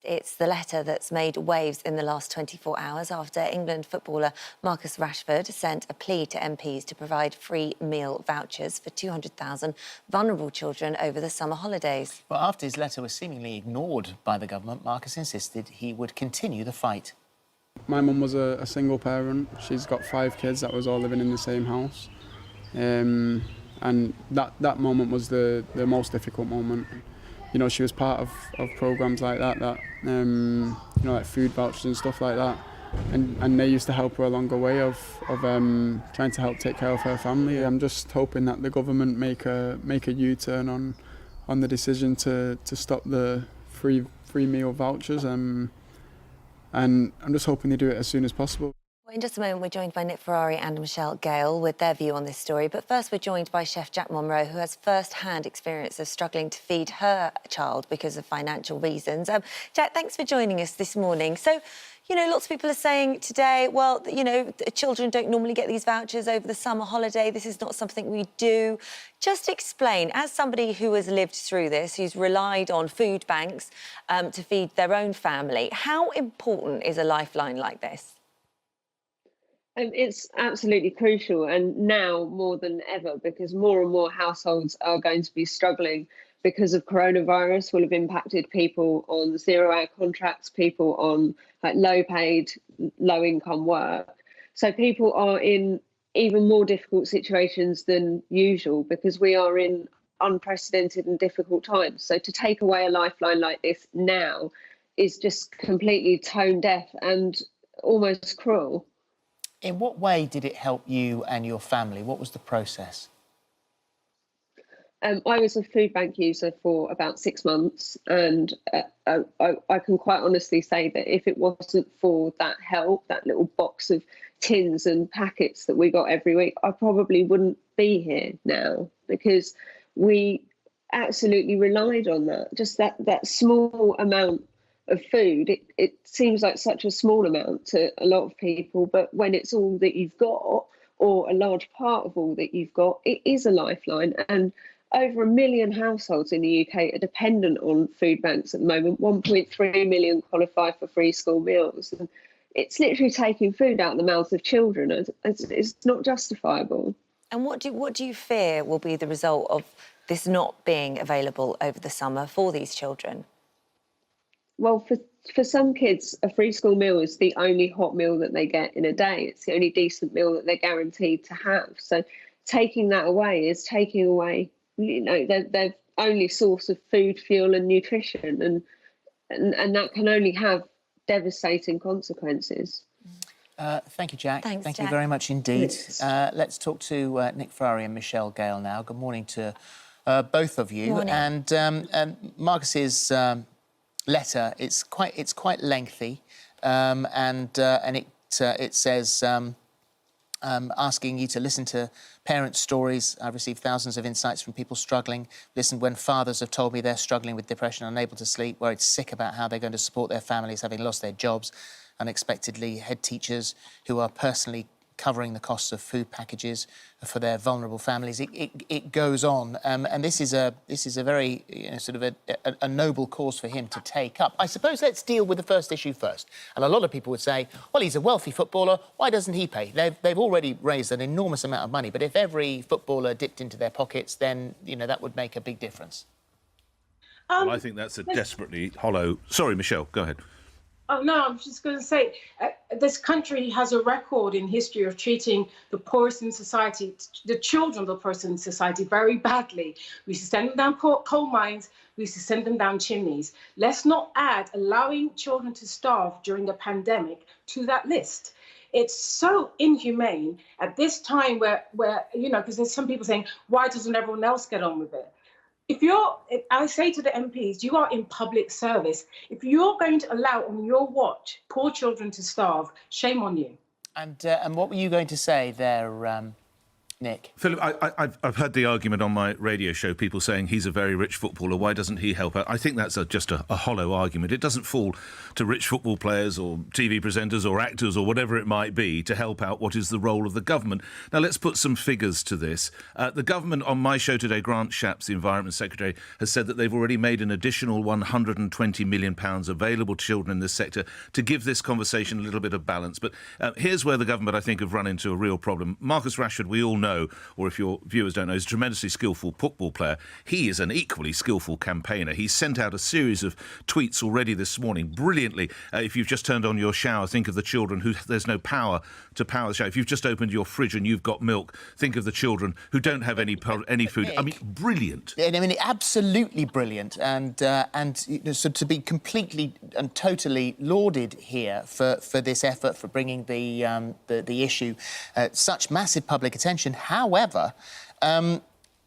It's the letter that's made waves in the last 24 hours after England footballer Marcus Rashford sent a plea to MPs to provide free meal vouchers for 200,000 vulnerable children over the summer holidays. Well, after his letter was seemingly ignored by the government, Marcus insisted he would continue the fight. My mum was a single parent. She's got 5 kids that was all living in the same house. And that moment was the most difficult moment. You know, she was part of programmes like that you know, like food vouchers and stuff like that. And they used to help her along the way of trying to help take care of her family. I'm just hoping that the government make a U-turn on the decision to stop the free meal vouchers. And I'm just hoping they do it as soon as possible. Well, in just a moment, we're joined by Ferrari and Michelle Gayle with their view on this story. But first, we're joined by chef Jack Monroe, who has first-hand experience of struggling to feed her child because of financial reasons. Jack, thanks for joining us this morning. So, you know, lots of people are saying today, well, you know, children don't normally get these vouchers over the summer holiday. This is not something we do. Just explain, as somebody who has lived through this, who's relied on food banks to feed their own family, how important is a lifeline like this? It's absolutely crucial, and now more than ever, because more and more households are going to be struggling because of coronavirus. Will have impacted people on 0-hour contracts, people on low paid, low income work. So people are in even more difficult situations than usual because we are in unprecedented and difficult times. So to take away a lifeline like this now is just completely tone deaf and almost cruel. In what way did it help you and your family? What was the process? I was a food bank user for about 6 months, and I can quite honestly say that if it wasn't for that help, that little box of tins and packets that we got every week, I probably wouldn't be here now, because we absolutely relied on that. Just that small amount of food, it seems like such a small amount to a lot of people, but when it's all that you've got, or a large part of all that you've got, it is a lifeline. And over 1 million households in the UK are dependent on food banks at the moment. 1.3 million qualify for free school meals. And it's literally taking food out of the mouths of children. It's not justifiable. And what do you fear will be the result of this not being available over the summer for these children? Well, for some kids, a free school meal is the only hot meal that they get in a day. It's the only decent meal that they're guaranteed to have. So taking that away is taking away, you know, their only source of food, fuel and nutrition. And that can only have devastating consequences. Thank you, Jack. Thanks, Thank Jack. you very much indeed. Let's talk to Ferrari and Michelle Gayle now. Good morning to both of you. Morning. And Marcus's letter, it's quite lengthy, and it says asking you to listen to parents' stories. I've received thousands of insights from people struggling. Listen when fathers have told me they're struggling with depression, unable to sleep, worried sick about how they're going to support their families, having lost their jobs unexpectedly. Head teachers who are personally covering the costs of food packages for their vulnerable families. It goes on, and this is a very, you know, sort of a noble cause for him to take up. I suppose let's deal with the first issue first. And a lot of people would say, well, he's a wealthy footballer, why doesn't he pay? They've already raised an enormous amount of money, but if every footballer dipped into their pockets, then, you know, that would make a big difference. Well, I think that's a desperately hollow... Sorry, Michelle, go ahead. Oh, no, I was just going to say, this country has a record in history of treating the poorest in society, the children of the poorest in society, very badly. We used to send them down coal mines, we used to send them down chimneys. Let's not add allowing children to starve during the pandemic to that list. It's so inhumane at this time where you know, because there's some people saying, why doesn't everyone else get on with it? If I say to the MPs, you are in public service. If you're going to allow on your watch poor children to starve, shame on you. And what were you going to say there, Nick? Philip, I've heard the argument on my radio show, people saying he's a very rich footballer, why doesn't he help out? I think that's just a hollow argument. It doesn't fall to rich football players or TV presenters or actors or whatever it might be to help out what is the role of the government. Now, let's put some figures to this. The government, on my show today, Grant Shapps, the Environment Secretary, has said that they've already made an additional £120 million available to children in this sector to give this conversation a little bit of balance. But here's where the government, I think, have run into a real problem. Marcus Rashford, we all know, or if your viewers don't know, is a tremendously skillful football player. He is an equally skillful campaigner. He's sent out a series of tweets already this morning, brilliantly. If you've just turned on your shower, think of the children who there's no power to power the shower. If you've just opened your fridge and you've got milk, think of the children who don't have any food. I mean, brilliant. I mean, absolutely brilliant, and you know, so to be completely and totally lauded here for this effort, for bringing the issue such massive public attention. However,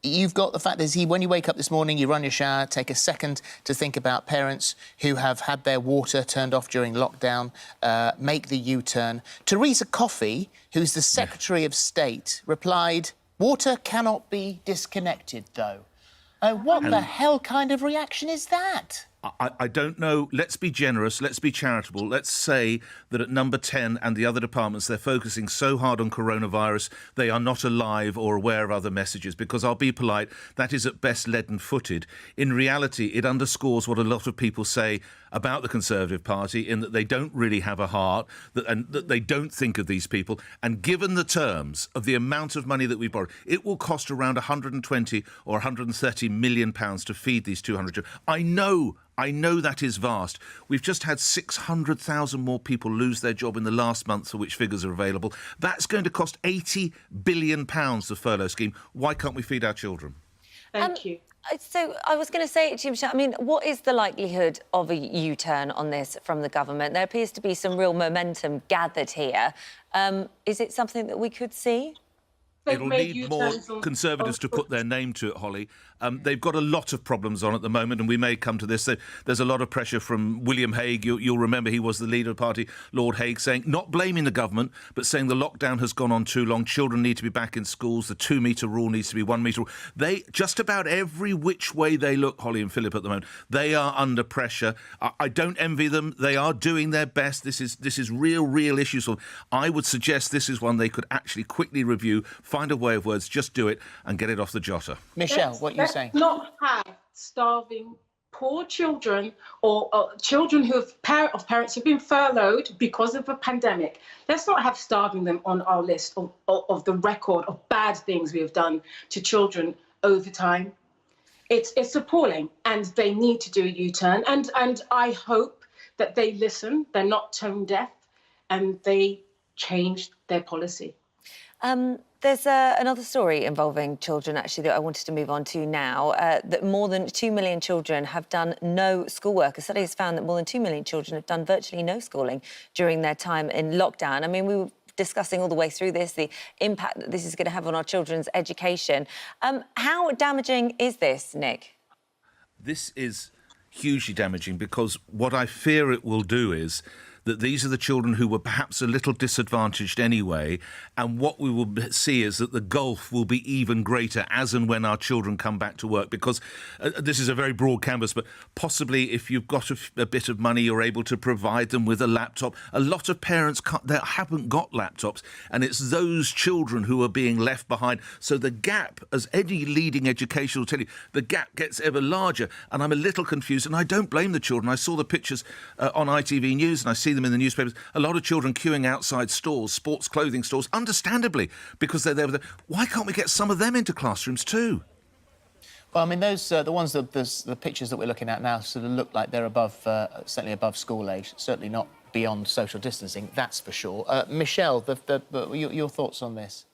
you've got the fact that when you wake up this morning, you run your shower, take a second to think about parents who have had their water turned off during lockdown, make the U-turn. Teresa Coffey, who's the Secretary of State, replied, "Water cannot be disconnected, though." What the hell kind of reaction is that? I don't know. Let's be generous. Let's be charitable. Let's say that at number 10 and the other departments, they're focusing so hard on coronavirus, they are not alive or aware of other messages, because I'll be polite, that is at best leaden-footed. In reality, it underscores what a lot of people say about the Conservative Party, in that they don't really have a heart, and that they don't think of these people. And given the terms of the amount of money that we borrow, it will cost around 120 or 130 million pounds to feed these 200 children. I know that is vast. We've just had 600,000 more people lose their job in the last month, for which figures are available. That's going to cost £80 billion, the furlough scheme. Why can't we feed our children? Thank you. So I was going to say to you, Michelle, I mean, what is the likelihood of a U-turn on this from the government? There appears to be some real momentum gathered here. Is it something that we could see? It'll need more Conservatives to put their name to it, Holly. They've got a lot of problems on at the moment, and we may come to this. There's a lot of pressure from William Hague. You'll remember he was the leader of the party, Lord Hague, saying, not blaming the government, but saying the lockdown has gone on too long. Children need to be back in schools. The 2-metre rule needs to be 1 metre rule. They, just about every which way they look, Holly and Phillip, at the moment, they are under pressure. I don't envy them. They are doing their best. This is real issues. I would suggest this is one they could actually quickly review, find a way of words, just do it and get it off the jotter. Michelle, what are you saying? Let's not have starving poor children or children who have parents who've been furloughed because of a pandemic. Let's not have starving them on our list of the record of bad things we have done to children over time. It's appalling, and they need to do a U-turn. And I hope that they listen, they're not tone deaf, and they change their policy. There's another story involving children, actually, that I wanted to move on to now, that more than 2 million children have done no schoolwork. A study has found that more than 2 million children have done virtually no schooling during their time in lockdown. I mean, we were discussing all the way through this, the impact that this is going to have on our children's education. How damaging is this, Nick? This is hugely damaging, because what I fear it will do is that these are the children who were perhaps a little disadvantaged anyway, and what we will see is that the gulf will be even greater as and when our children come back to work, because this is a very broad canvas, but possibly if you've got a bit of money, you're able to provide them with a laptop. A lot of parents haven't got laptops, and it's those children who are being left behind. So the gap, as any leading education will tell you, the gap gets ever larger, and I'm a little confused, and I don't blame the children. I saw the pictures on ITV News, and I see them in the newspapers. A lot of children queuing outside stores, sports clothing stores, understandably, because they're there. Why can't we get some of them into classrooms too? Well, I mean, those the ones the pictures that we're looking at now sort of look like they're above, certainly above school age, certainly not beyond social distancing. That's for sure. Michelle, your thoughts on this?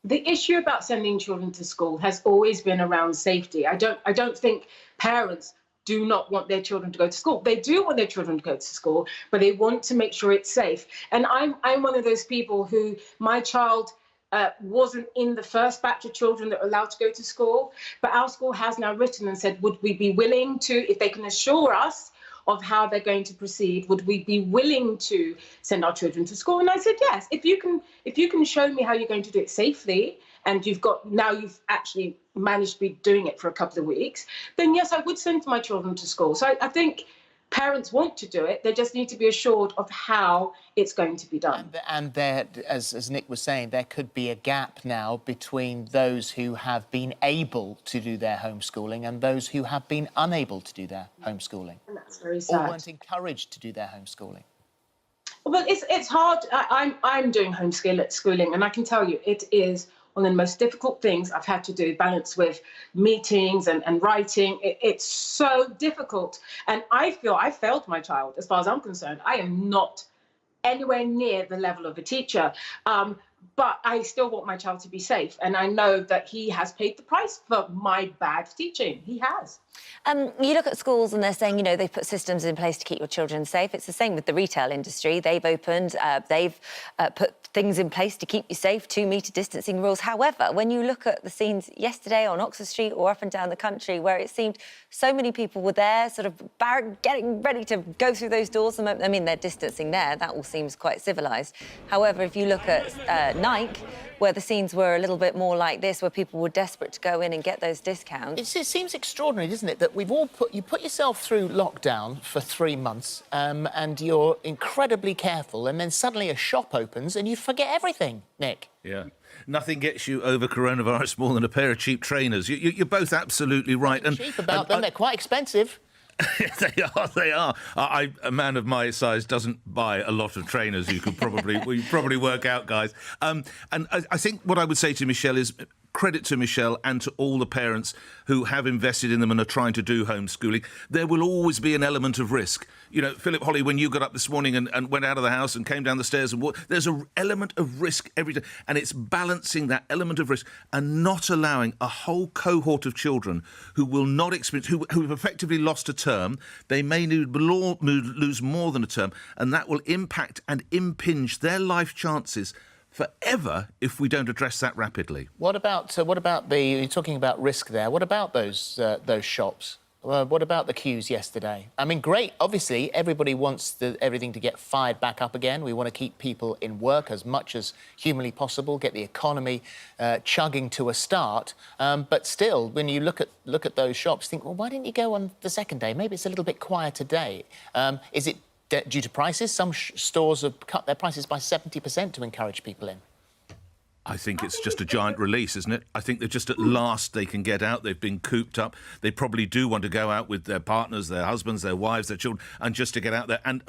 The issue about sending children to school has always been around safety. I don't think parents do not want their children to go to school. They do want their children to go to school, but they want to make sure it's safe. And I'm one of those people who, my child wasn't in the first batch of children that were allowed to go to school, but our school has now written and said, would we be willing to, if they can assure us of how they're going to proceed, would we be willing to send our children to school? And I said, yes, if you can show me how you're going to do it safely and you've actually managed to be doing it for a couple of weeks, then yes, I would send my children to school. So I think parents want to do it. They just need to be assured of how it's going to be done. And there, as Nick was saying, there could be a gap now between those who have been able to do their homeschooling and those who have been unable to do their homeschooling. And that's very sad. Or weren't encouraged to do their homeschooling. Well, it's hard. I'm doing homeschooling, and I can tell you it is one of the most difficult things I've had to do, balance with meetings and writing. It's so difficult. And I feel I failed my child, as far as I'm concerned. I am not anywhere near the level of a teacher. But I still want my child to be safe. And I know that he has paid the price for my bad teaching. He has. You look at schools and they're saying, they've put systems in place to keep your children safe. It's the same with the retail industry. They've opened, they've put things in place to keep you safe, 2-metre distancing rules. However, when you look at the scenes yesterday on Oxford Street or up and down the country where it seemed so many people were there, sort of getting ready to go through those doors. I mean, they're distancing there. That all seems quite civilised. However, if you look at Nike, where the scenes were a little bit more like this, where people were desperate to go in and get those discounts. It seems extraordinary, doesn't it, that we've all you put yourself through lockdown for 3 months and you're incredibly careful, and then suddenly a shop opens and you forget everything, Nick. Yeah. Nothing gets you over coronavirus more than a pair of cheap trainers. You're both absolutely right. And cheap about them, they're quite expensive. They are. A man of my size doesn't buy a lot of trainers. You could probably work out, guys. And I think what I would say to Michelle is credit to Michelle and to all the parents who have invested in them and are trying to do homeschooling. There will always be an element of risk. Philip, Holly, when you got up this morning and went out of the house and came down the stairs and walked, there's an element of risk every day. And it's balancing that element of risk and not allowing a whole cohort of children who will not experience, who have effectively lost a term. They may lose more than a term, and that will impact and impinge their life chances forever if we don't address that rapidly. What about you're talking about risk there. What about those shops? What about the queues yesterday? I mean, great. Obviously, everybody wants everything to get fired back up again. We want to keep people in work as much as humanly possible, get the economy chugging to a start. But still, when you look at those shops, think, well, why didn't you go on the second day? Maybe it's a little bit quieter day. Is it due to prices? Some stores have cut their prices by 70% to encourage people in. I think it's just a giant release, isn't it? I think that just at last they can get out. They've been cooped up. They probably do want to go out with their partners, their husbands, their wives, their children, and just to get out there. And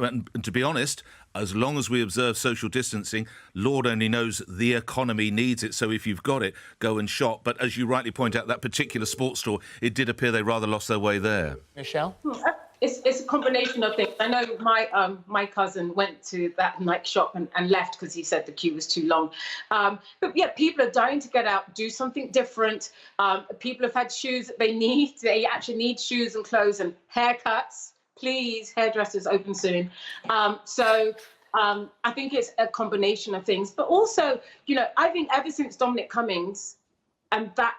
to be honest, as long as we observe social distancing, Lord only knows the economy needs it. So if you've got it, go and shop. But as you rightly point out, that particular sports store, it did appear they rather lost their way there. Michelle? It's a combination of things. I know my cousin went to that Nike shop and left because he said the queue was too long. But yeah, people are dying to get out, do something different. People have had shoes that they need. They actually need shoes and clothes and haircuts. Please, hairdressers open soon. So I think it's a combination of things. But also, I think ever since Dominic Cummings and that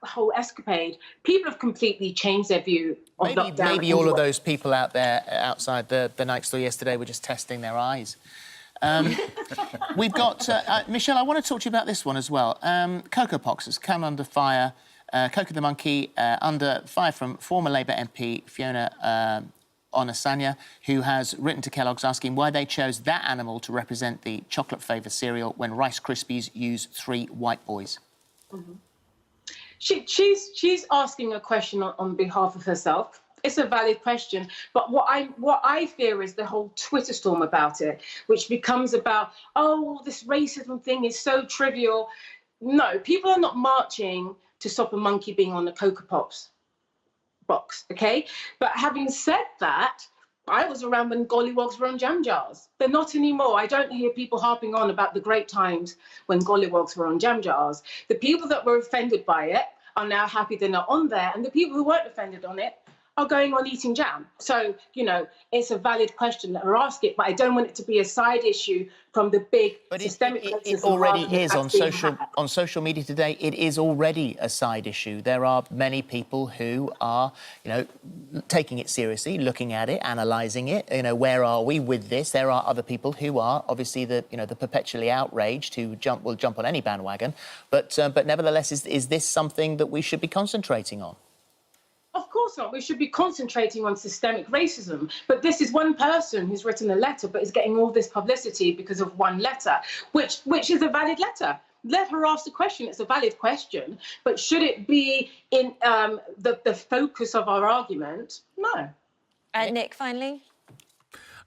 whole escapade, people have completely changed their view of lockdown. Maybe all of those people out there outside the Nike store yesterday were just testing their eyes. We've got... Michelle, I want to talk to you about this one as well. COCO Pox has come under fire. Coco the monkey under fire from former Labour MP Fiona Onasanya, who has written to Kellogg's asking why they chose that animal to represent the chocolate-flavoured cereal when Rice Krispies use 3 white boys. Mm-hmm. She's asking a question on behalf of herself. It's a valid question, but what I fear is the whole Twitter storm about it, which becomes about, oh, this racism thing is so trivial. No, people are not marching to stop a monkey being on the Coco Pops box, okay? But having said that, I was around when gollywogs were on jam jars. They're not anymore. I don't hear people harping on about the great times when gollywogs were on jam jars. The people that were offended by it are now happy they're not on there, and the people who weren't offended on it are going on eating jam. So, you know, it's a valid question that we're asking, but I don't want it to be a side issue from the big systemic racism. It already argument is that's being had. on social media today. It is already a side issue. There are many people who are, you know, taking it seriously, looking at it, analysing it. You know, where are we with this? There are other people who are obviously the perpetually outraged who will jump on any bandwagon. But nevertheless, is this something that we should be concentrating on? Of course not. We should be concentrating on systemic racism. But this is one person who's written a letter but is getting all this publicity because of one letter, which is a valid letter. Let her ask the question. It's a valid question. But should it be in the focus of our argument? No. Nick, finally?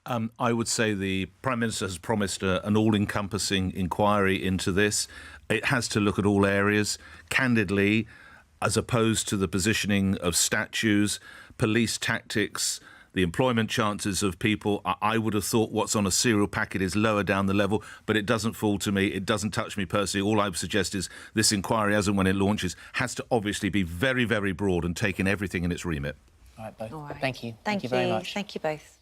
I would say the Prime Minister has promised an all-encompassing inquiry into this. It has to look at all areas. Candidly, as opposed to the positioning of statues, police tactics, the employment chances of people, I would have thought what's on a cereal packet is lower down the level, but it doesn't fall to me. It doesn't touch me personally. All I would suggest is this inquiry, as and when it launches, has to obviously be very, very broad and take in everything in its remit. All right, both. All right. Thank you. Thank you very much. Thank you both.